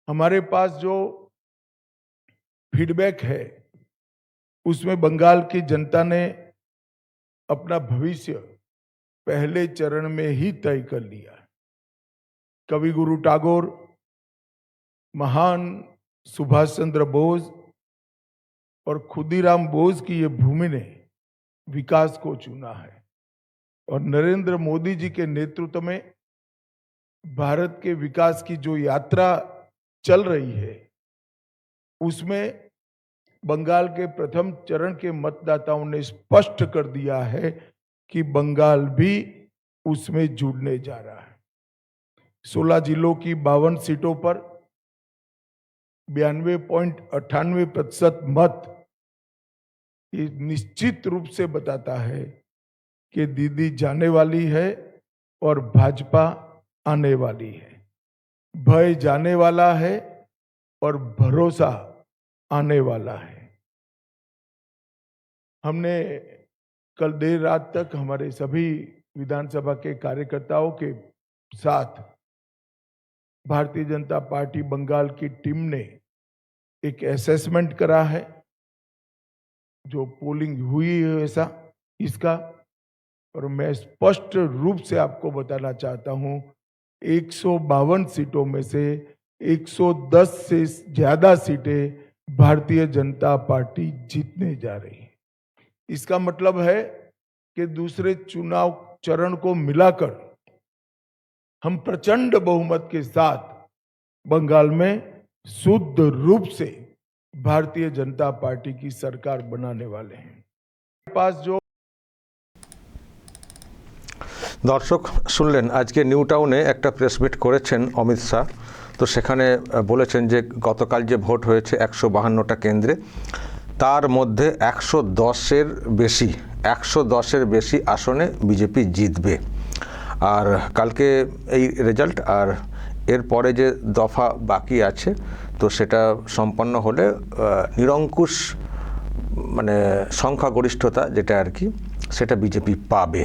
हमारे पास जो फीडबैक है उसमें बंगाल की जनता ने अपना भविष्य पहले चरण में ही तय कर लिया। कवि गुरु टैगोर, महान सुभाष चंद्र बोस और खुदीराम बोस की ये भूमि ने विकास को चुना है और नरेंद्र मोदी जी के नेतृत्व में भारत के विकास की जो यात्रा चल रही है उसमें बंगाल के प्रथम चरण के मतदाताओं ने स्पष्ट कर दिया है कि बंगाल भी उसमें जुड़ने जा रहा है। 16 जिलों की 52 सीटों पर 92.98% मत ये निश्चित रूप से बताता है कि दीदी जाने वाली है और भाजपा आने वाली है। भय जाने वाला है और भरोसा आने वाला है। हमने कल देर रात तक हमारे सभी विधानसभा के कार्यकर्ताओं के साथ भारतीय जनता पार्टी बंगाल की टीम ने एक असेसमेंट करा है, जो पोलिंग हुई है ऐसा इसका, और मैं स्पष्ट रूप से आपको बताना चाहता हूं 152 सीटों में से 110 से ज्यादा सीटें भारतीय जनता पार्टी जीतने जा रही है। इसका मतलब है कि दूसरे चुनाव चरण को मिलाकर हम प्रचंड बहुमत के साथ बंगाल में शुद्ध रूप से भारतीय जनता पार्टी की सरकार बनाने वाले हैं। पास जो दर्शक শুনলেন আজকে নিউ টাউনে একটা প্রেস মিট করেছেন অমিত শাহ। তো সেখানে বলেছেন যে গতকাল যে ভোট হয়েছে 152টা কেন্দ্রে, তার মধ্যে 110-এর বেশি আসনে বিজেপি জিতবে। আর কালকে এই রেজাল্ট আর এর পরে যে দফা বাকি আছে তো সেটা সম্পন্ন হলে নিরঙ্কুশ মানে সংখ্যাগরিষ্ঠতা যেটা আর কি সেটা বিজেপি পাবে।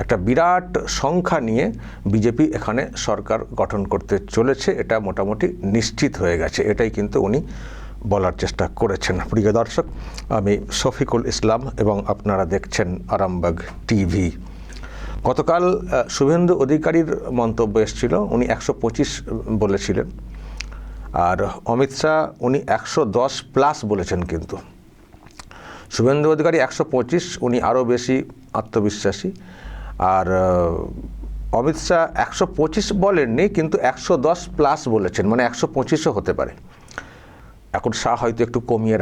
একটা বিরাট সংখ্যা নিয়ে বিজেপি এখানে সরকার গঠন করতে চলেছে, এটা মোটামুটি নিশ্চিত হয়ে গেছে। এটাই কিন্তু উনি বলার চেষ্টা করেছেন। প্রিয় দর্শক, আমি শফিকুল ইসলাম এবং আপনারা দেখছেন আরামবাগ টিভি। গতকাল শুভেন্দু অধিকারীর মন্তব্য এসেছিল, উনি 125 বলেছিলেন, আর অমিত শাহ উনি 110+ বলেছেন। কিন্তু শুভেন্দু অধিকারী 125, উনি আরও বেশি আত্মবিশ্বাসী। আর অমিত শাহ 125 বলেননি, কিন্তু 110+ বলেছেন, মানে 125ও হতে পারে। এখন শাহ হয়তো একটু কমিয়ে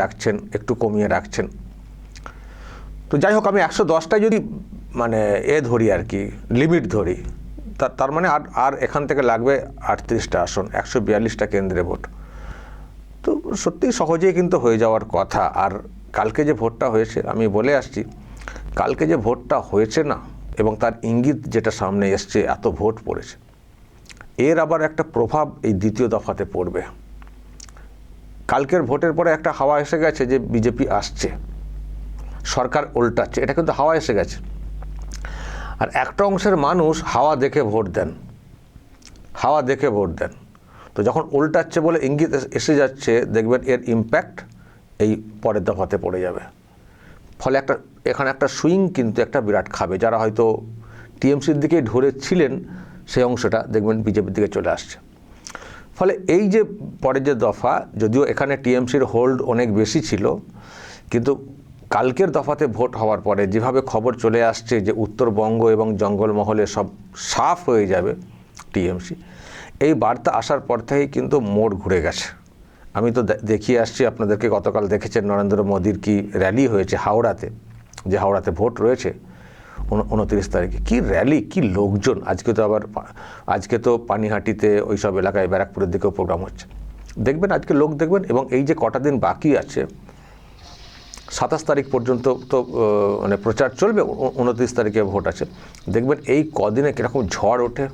রাখছেন। তো যাই হোক, আমি 110টাই যদি মানে ধরি আর কি, লিমিট ধরি, তার মানে আর এখান থেকে লাগবে 38টা আসন, 142টা কেন্দ্রে ভোট। তো সত্যি সহজেই কিন্তু হয়ে যাওয়ার কথা। আর কালকে যে ভোটটা হয়েছে, আমি বলে আসছি, কালকে যে ভোটটা হয়েছে না, এবং তার ইঙ্গিত যেটা সামনে এসছে, এত ভোট পড়েছে, এর আবার একটা প্রভাব এই দ্বিতীয় দফাতে পড়বে। কালকের ভোটের পরে একটা হাওয়া এসে গেছে যে বিজেপি আসছে, সরকার উল্টাচ্ছে, এটা কিন্তু হাওয়া এসে গেছে। আর একটা অংশের মানুষ হাওয়া দেখে ভোট দেন। তো যখন উল্টাচ্ছে বলে ইঙ্গিত এসে যাচ্ছে, দেখবেন এর ইম্প্যাক্ট এই পরের দফাতে পড়ে যাবে। ফলে এখানে একটা সুইং কিন্তু একটা বিরাট খাবে। যারা হয়তো টিএমসির দিকে ঢুরেছিলেন সেই অংশটা দেখবেন বিজেপির দিকে চলে আসছে। ফলে এই যে পরের যে দফা, যদিও এখানে টিএমসির হোল্ড অনেক বেশি ছিল, কিন্তু কালকের দফাতে ভোট হওয়ার পরে যেভাবে খবর চলে আসছে যে উত্তরবঙ্গ এবং জঙ্গলমহলে সব সাফ হয়ে যাবে টিএমসি, এই বার্তা আসার পর থেকেই কিন্তু মোড় ঘুরে গেছে। আমি তো দেখিয়ে আসছি আপনাদেরকে, গতকাল দেখেছেন নরেন্দ্র মোদীর কি র্যালি হয়েছে হাওড়াতে, যে হাওড়াতে ভোট রয়েছে 29 তারিখে। কি র্যালি, কি লোকজন। আজকে তো পানিহাটিতে ওই সব এলাকায় ব্যারাকপুরের দিকেও প্রোগ্রাম হচ্ছে। দেখবেন আজকে লোক দেখবেন। এবং এই যে কটা দিন বাকি আছে, 27 তারিখ পর্যন্ত তো মানে প্রচার চলবে, 29 তারিখে ভোট আছে। দেখবেন এই কদিনে কীরকম ঝড় ওঠে।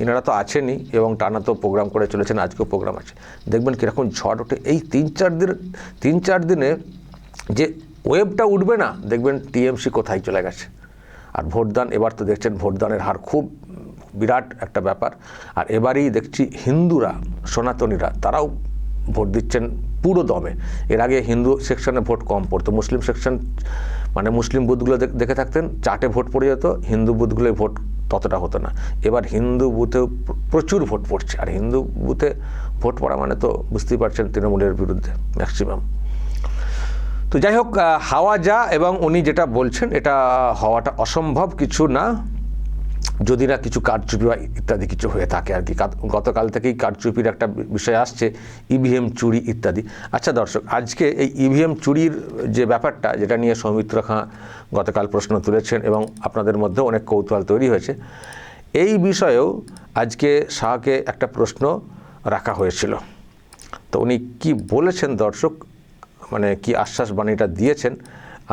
এনারা তো আছেনই এবং টানা তো প্রোগ্রাম করে চলেছেন, আজকেও প্রোগ্রাম আছে। দেখবেন কীরকম ঝড় ওঠে এই 3-4 দিনে। যে ওয়েবটা উঠবে না, দেখবেন টিএমসি কোথায় চলে গেছে। আর ভোটদান, এবার তো দেখছেন ভোটদানের হার খুব বিরাট একটা ব্যাপার। আর এবারেই দেখছি হিন্দুরা সনাতনীরা তারাও ভোট দিচ্ছেন পুরো দমে। এর আগে হিন্দু সেকশনে ভোট কম পড়তো, মুসলিম সেকশন মানে মুসলিম বুথগুলো দেখে থাকতেন চার্টে ভোট পড়ে যেত, হিন্দু বুথগুলোয় ভোট ততটা হতো না। এবার হিন্দু বুথেও প্রচুর ভোট পড়ছে, আর হিন্দু বুথে ভোট পড়া মানে তো বুঝতেই পারছেন তৃণমূলের বিরুদ্ধে ম্যাক্সিমাম। তো যাই হোক, হাওয়া যা এবং উনি যেটা বলছেন এটা হওয়াটা অসম্ভব কিছু না, যদি না কিছু কারচুপি বা ইত্যাদি কিছু হয়ে থাকে আর কি। গতকাল থেকেই কারচুপির একটা বিষয় আসছে, ইভিএম চুরি ইত্যাদি। আচ্ছা দর্শক, আজকে এই ইভিএম চুরির যে ব্যাপারটা, যেটা নিয়ে সৌমিত্র খাঁ গতকাল প্রশ্ন তুলেছেন এবং আপনাদের মধ্যে অনেক কৌতূহল তৈরি হয়েছে, এই বিষয়েও আজকে শাহকে একটা প্রশ্ন রাখা হয়েছিল। তো উনি কি বলেছেন দর্শক, মানে কি আশ্বাস বাণীটা দিয়েছেন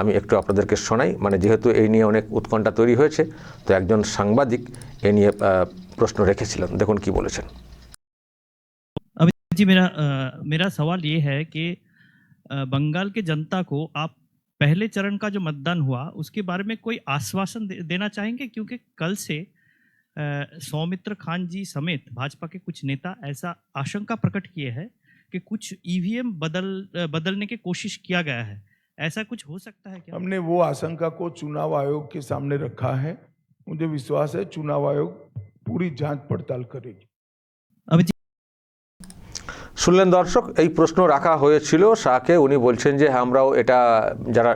আমি একটু আপনাদেরকে শোনাই। মানে যেহেতু এই নিয়ে অনেক উৎকণ্ঠা তৈরি হয়েছে, তো একজন সাংবাদিক এ নিয়ে প্রশ্ন রেখেছিলেন, দেখুন কি বলেছেন। जी मेरा सवाल ये है कि बंगाल के जनता को आप पहले चरण का जो मतदान हुआ उसके बारे में कोई आश्वासन देना चाहेंगे, क्योंकि कल से सौमित्र खान जी समेत भाजपा के कुछ नेता ऐसा आशंका प्रकट किए हैं कि कुछ ईवीएम बदलने की कोशिश किया गया है, ऐसा कुछ हो सकता है क्या? हमने वो आशंका को चुनाव आयोग के सामने रखा है। मुझे विश्वास है चुनाव आयोग पूरी जांच पड़ताल करेगी। শুনলেন দর্শক, এই প্রশ্ন রাখা হয়েছিল শাহকে। উনি বলছেন যে আমরাও এটা যারা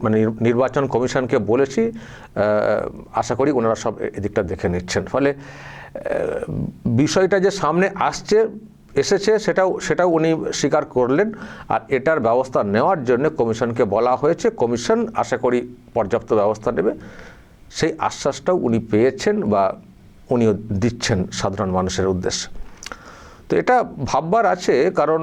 মানে নির্বাচন কমিশনকে বলেছি, আশা করি ওনারা সব এদিকটা দেখে নিচ্ছেন। ফলে বিষয়টা যে সামনে এসেছে সেটাও উনি স্বীকার করলেন। আর এটার ব্যবস্থা নেওয়ার জন্য কমিশনকে বলা হয়েছে, কমিশন আশা করি পর্যাপ্ত ব্যবস্থা নেবে, সেই আশ্বাসটাও উনি পেয়েছেন বা উনিও দিচ্ছেন সাধারণ মানুষের উদ্দেশ্যে। তো এটা ভাববার আছে, কারণ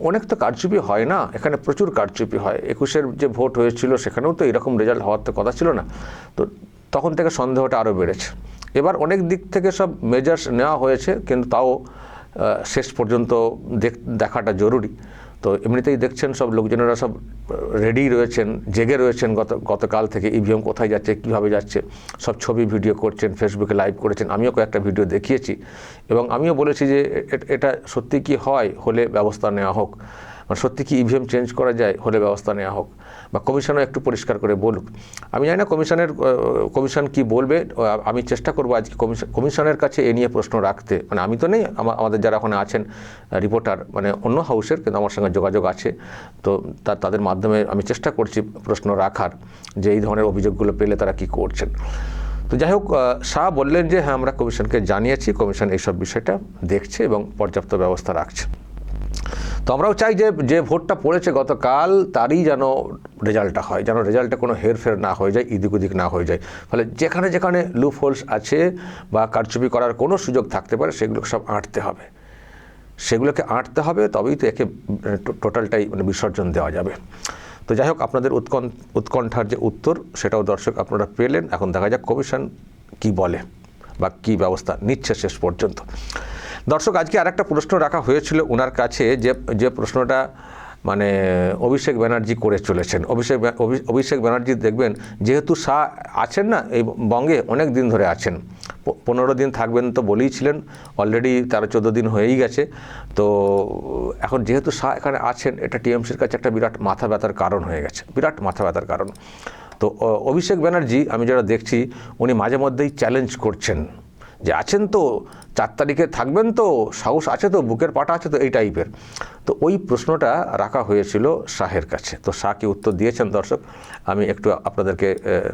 অনেক তো কারচুপি হয় না, এখানে প্রচুর কারচুপি হয়। 21-এর যে ভোট হয়েছিল সেখানেও তো এরকম রেজাল্ট হওয়ার তো কথা ছিল না, তো তখন থেকে সন্দেহটা আরও বেড়েছে। এবার অনেক দিক থেকে সব মেজার্স নেওয়া হয়েছে, কিন্তু তাও শেষ পর্যন্ত দেখাটা জরুরি। তো এমনিতেই দেখছেন সব লোকজনেরা সব রেডি রয়েছেন, জেগে রয়েছেন গতকাল থেকে, ইভিএম কোথায় যাচ্ছে, কীভাবে যাচ্ছে, সব ছবি ভিডিও করছেন, ফেসবুকে লাইভ করেছেন। আমিও কয়েকটা ভিডিও দেখিয়েছি এবং আমিও বলেছি যে এটা সত্যি কি হয়, হলে ব্যবস্থা নেওয়া হোক, মানে সত্যি কি ইভিএম চেঞ্জ করা যায়, হলে ব্যবস্থা নেওয়া হোক, বা কমিশনও একটু পরিষ্কার করে বলুক। আমি জানি না কমিশন কি বলবে, আমি চেষ্টা করবো আজকে কমিশনের কাছে এ নিয়ে প্রশ্ন রাখতে। মানে আমি তো নেই, আমাদের যারা ওখানে আছেন রিপোর্টার, মানে অন্য হাউসের, কিন্তু আমার সঙ্গে যোগাযোগ আছে, তো তাদের মাধ্যমে আমি চেষ্টা করছি প্রশ্ন রাখার, যে এই ধরনের অভিযোগগুলো পেলে তারা কি করছেন। তো যাই হোক, শাহ বললেন যে হ্যাঁ আমরা কমিশনকে জানিয়েছি, কমিশন এইসব বিষয়টা দেখছে এবং পর্যাপ্ত ব্যবস্থা রাখছে। তো আমরাও চাই যে ভোটটা পড়েছে গতকাল তারই যেন রেজাল্টটা হয়, যেন রেজাল্টে কোনো হেরফের না হয়ে যায়, এদিক ওদিক না হয়ে যায়। ফলে যেখানে যেখানে লুপ হোলস আছে বা কারচুপি করার কোনো সুযোগ থাকতে পারে সেগুলো সব সেগুলোকে আঁটতে হবে, তবেই তো একে টোটালটাই মানে বিসর্জন দেওয়া যাবে। তো যাই হোক, আপনাদের উৎকণ্ঠার যে উত্তর সেটাও দর্শক আপনারা পেলেন। এখন দেখা যাক কমিশন কি বলে বা কি ব্যবস্থা নিচ্ছে শেষ পর্যন্ত। দর্শক, আজকে আরেকটা প্রশ্ন রাখা হয়েছিল ওনার কাছে, যে প্রশ্নটা মানে অভিষেক ব্যানার্জি করে চলেছেন। অভিষেক ব্যানার্জি দেখবেন, যেহেতু শাহ আছেন না এই বঙ্গে, অনেক দিন ধরে আছেন, 15 দিন থাকবেন তো বলেইছিলেন, অলরেডি 13-14 দিন হয়েই গেছে। তো এখন যেহেতু শাহ এখানে আছেন, এটা টিএমসির কাছে একটা বিরাট মাথা ব্যথার কারণ হয়ে গেছে, বিরাট মাথা ব্যথার কারণ। তো অভিষেক ব্যানার্জি আমি যারা দেখছি, উনি মাঝে মধ্যেই চ্যালেঞ্জ করছেন যে আছেন তো, 4 তারিখে থাকবেন তো, সাহস আছে তো, বুকের পাটা আছে তো, এই টাইপের। তো ওই প্রশ্নটা রাখা হয়েছিল শাহের কাছে। তো শাহ কি উত্তর দিয়েছেন দর্শক, আমি একটু আপনাদেরকে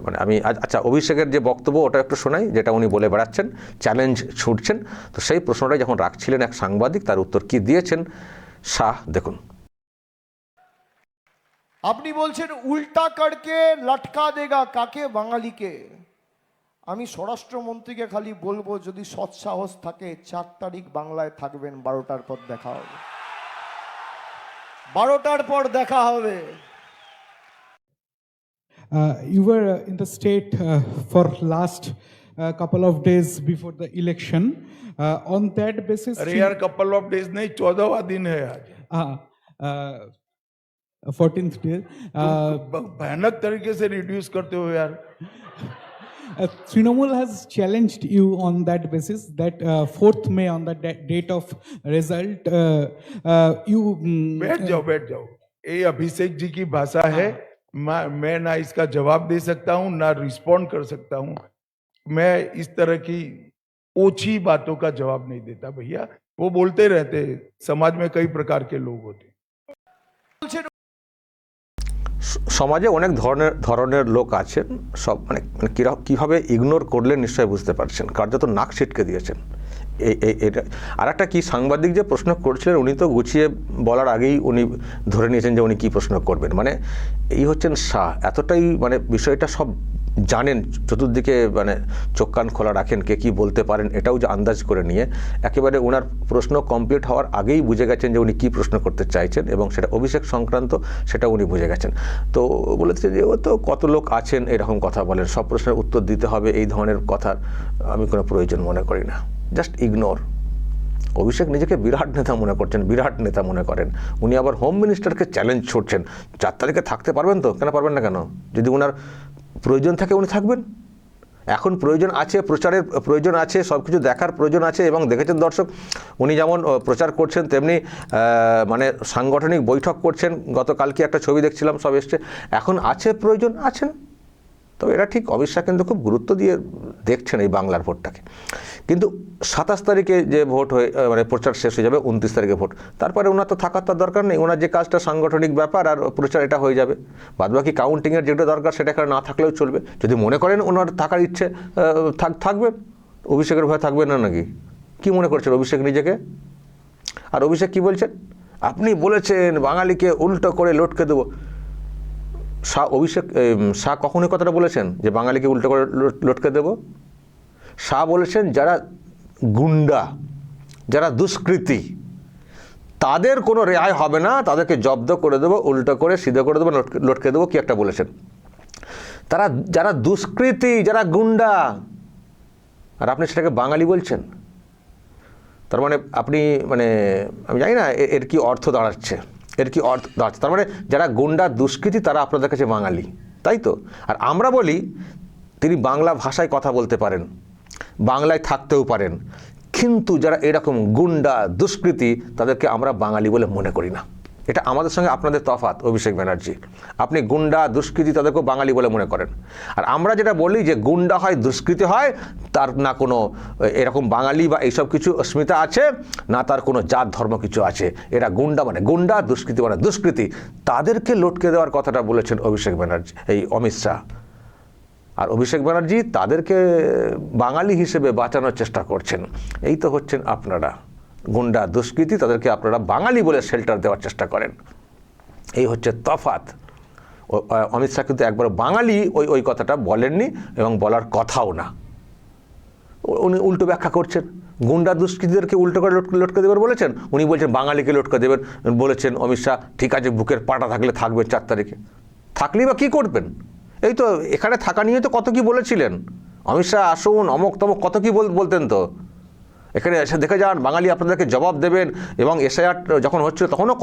মানে আমি আচ্ছা অভিষেকের যে বক্তব্য ওটা একটু শোনাই, যেটা উনি বলে বেড়াচ্ছেন, চ্যালেঞ্জ ছুটছেন। তো সেই প্রশ্নটাই যখন রাখছিলেন এক সাংবাদিক, তার উত্তর কি দিয়েছেন শাহ দেখুন। আপনি বলছেন উল্টা করকে লটকা দেগা কাকে, বাঙালিকে। আমি স্বরাষ্ট্রমন্ত্রীকে খালি বলবো, যদি সৎসাহস থাকে 4 তারিখ বাংলায় থাকবেন, 12টার পর দেখা হবে, 12টার পর দেখা হবে। You were in the state for last couple of days before the election. On that basis, अरे यार, कपल ऑफ डेज नहीं, 14वां दिन है आज। 14th day. भयानक तरीके से रिड्यूस करते हो यार। Trinamool has challenged you on that basis that 4th May on the date of result, you. बैठ जाओ, ये अभिषेक जी की भाषा है, मैं ना इसका जवाब दे सकता हूँ ना रिस्पॉन्ड कर सकता हूँ। मैं इस तरह की ओछी बातों का जवाब नहीं देता भैया, वो बोलते रहते हैं, समाज में कई प्रकार के लोग होते हैं। সমাজে অনেক ধরনের লোক আছেন, সব মানে কীভাবে ইগনোর করলেন নিশ্চয়ই বুঝতে পারছেন, কার্যত নাক ছিটকে দিয়েছেন। এটা আর একটা কি সাংবাদিক যে প্রশ্ন করছিলেন উনি তো গুছিয়ে বলার আগেই উনি ধরে নিয়েছেন যে উনি কী প্রশ্ন করবেন। মানে এই হচ্ছেন শাহ, এতটাই মানে বিষয়টা সব জানেন, চতুর্দিকে মানে চোখ কান খোলা রাখেন, কে কী বলতে পারেন এটাও যে আন্দাজ করে নিয়ে একেবারে ওনার প্রশ্ন কমপ্লিট হওয়ার আগেই বুঝে গেছেন যে উনি কী প্রশ্ন করতে চাইছেন এবং সেটা অভিষেক সংক্রান্ত, সেটা উনি বুঝে গেছেন। তো বলেছে যে ও তো কত লোক আছেন এরকম কথা বলেন, সব প্রশ্নের উত্তর দিতে হবে, এই ধরনের কথার আমি কোনো প্রয়োজন মনে করি না, জাস্ট ইগনোর। অভিষেক নিজেকে বিরাট নেতা মনে করছেন, বিরাট নেতা মনে করেন। উনি আবার হোম মিনিস্টারকে চ্যালেঞ্জ ছুটছেন, 4 তারিখে থাকতে পারবেন তো? কেন পারবেন না? কেন? যদি ওনার প্রয়োজন থাকে উনি থাকবেন। এখন প্রয়োজন আছে, প্রচারের প্রয়োজন আছে, সব কিছু দেখার প্রয়োজন আছে। এবং দেখেছেন দর্শক, উনি যেমন প্রচার করছেন তেমনি মানে সাংগঠনিক বৈঠক করছেন। গতকালকে একটা ছবি দেখছিলাম, সব এসছে। এখন আছে প্রয়োজন, আছেন। তবে এটা ঠিক, অমিত শাহ কিন্তু খুব গুরুত্ব দিয়ে দেখছেন এই বাংলার ভোটটাকে। কিন্তু 27 তারিখে যে ভোট হয়ে মানে প্রচার শেষ হয়ে যাবে, 29 তারিখে ভোট, তারপরে ওনার তো থাকার তার দরকার নেই। ওনার যে কাজটা সাংগঠনিক ব্যাপার আর প্রচার, এটা হয়ে যাবে। বাদবাকি কাউন্টিংয়ের যেটা দরকার সেটা এখানে না থাকলেও চলবে। যদি মনে করেন ওনার থাকার ইচ্ছে থাকবেন, অভিষেকের ভয় থাকবেন না নাকি? কি মনে করছেন অভিষেক নিজেকে? আর অভিষেক কি বলছেন? আপনি বলেছেন বাঙালিকে উল্টো করে লটকে দেবো। শাহ কখনোই কথাটা বলেছেন যে বাঙালিকে উল্টো করে লটকে দেব? শাহ বলেছেন যারা গুন্ডা, যারা দুষ্কৃতী, তাদের কোনো রেহাই হবে না, তাদেরকে জব্দ করে দেবো, উল্টো করে সিধে করে দেবো, লটকে দেবো, কি একটা বলেছেন। যারা দুষ্কৃতী, যারা গুন্ডা, আর আপনি সেটাকে বাঙালি বলছেন। তার মানে আপনি মানে আমি জানি না এর কি অর্থ দাঁড়াচ্ছে, তার মানে যারা গুন্ডা দুষ্কৃতী তারা আপনাদের কাছে বাঙালি, তাই তো? আর আমরা বলি তিনি বাংলা ভাষায় কথা বলতে পারেন, বাংলায় থাকতেও পারেন, কিন্তু যারা এরকম গুন্ডা দুষ্কৃতী তাদেরকে আমরা বাঙালি বলে মনে করি না। এটা আমাদের সঙ্গে আপনাদের তফাৎ অভিষেক ব্যানার্জি। আপনি গুন্ডা দুষ্কৃতী তাদেরকেও বাঙালি বলে মনে করেন, আর আমরা যেটা বলি যে গুন্ডা হয় দুষ্কৃতী হয়, তার না কোনো এরকম বাঙালি বা এইসব কিছু অস্মিতা আছে, না তার কোনো জাত ধর্ম কিছু আছে। এরা গুন্ডা মানে গুন্ডা, দুষ্কৃতী মানে দুষ্কৃতী, তাদেরকে লটকে দেওয়ার কথাটা বলেছেন অভিষেক ব্যানার্জি, এই অমিত শাহ। আর অভিষেক ব্যানার্জি তাদেরকে বাঙালি হিসেবে বাঁচানোর চেষ্টা করছেন। এই তো হচ্ছেন আপনারা গুন্ডা দুষ্কৃতী, তাদেরকে আপনারা বাঙালি বলে শেল্টার দেওয়ার চেষ্টা করেন। এই হচ্ছে তফাৎ। অমিত শাহ কিন্তু একবার বাঙালি ওই কথাটা বলেননি এবং বলার কথাও না। উনি উল্টো ব্যাখ্যা করছেন। গুন্ডা দুষ্কৃতীদেরকে উল্টো করে লটকে দেবেন বলেছেন, উনি বলছেন বাঙালিকে লটকে দেবেন বলেছেন অমিত শাহ। ঠিক আছে, বুকের পাটা থাকলে থাকবেন 4 তারিখে, থাকলেই বা কী করবেন? এই তো এখানে থাকা নিয়ে তো কত কি বলেছিলেন অমিত শাহ, আসুন অমক তমক কত কি বলতেন। তো এখানে এসে দেখে যান, বাঙালি আপনাদেরকে জবাব দেবেন। এবং এসআইআর যখন হচ্ছিল তখনও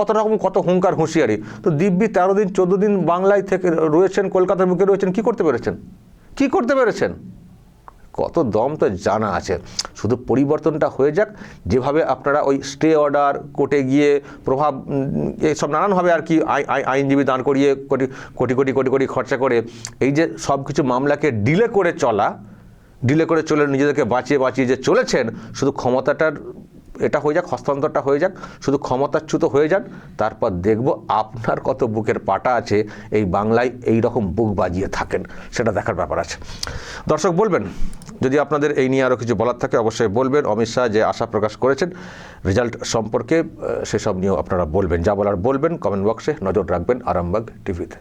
কত হুঙ্কার হুঁশিয়ারি। তো দিব্যি 13 দিন 14 দিন বাংলায় থেকে রয়েছেন, কলকাতার বুকে রয়েছেন, কি করতে পেরেছেন? কত দম তো জানা আছে। শুধু পরিবর্তনটা হয়ে যাক, যেভাবে আপনারা ওই স্টে অর্ডার, কোর্টে গিয়ে প্রভাব, এইসব নানানভাবে আর কি আইনজীবী দাঁড় করিয়ে কোটি খরচা করে এই যে সব কিছু মামলাকে ডিলে করে চলে নিজেদেরকে বাঁচিয়ে যে চলেছেন, শুধু ক্ষমতাটার এটা হয়ে যাক, হস্তান্তরটা হয়ে যাক, শুধু ক্ষমতাচ্যুত হয়ে যান, তারপর দেখব আপনার কত বুকের পাটা আছে এই বাংলায় এই রকম বুক বাজিয়ে থাকেন, সেটা দেখার ব্যাপার আছে। দর্শক বলবেন, যদি আপনাদের এই নিয়ে আরও কিছু বলার থাকে অবশ্যই বলবেন। অমিত শাহ যে আশা প্রকাশ করেছেন রেজাল্ট সম্পর্কে, সেসব নিয়েও আপনারা বলবেন, যা বলার বলবেন কমেন্ট বক্সে। নজর রাখবেন আরামবাগ টিভিতে।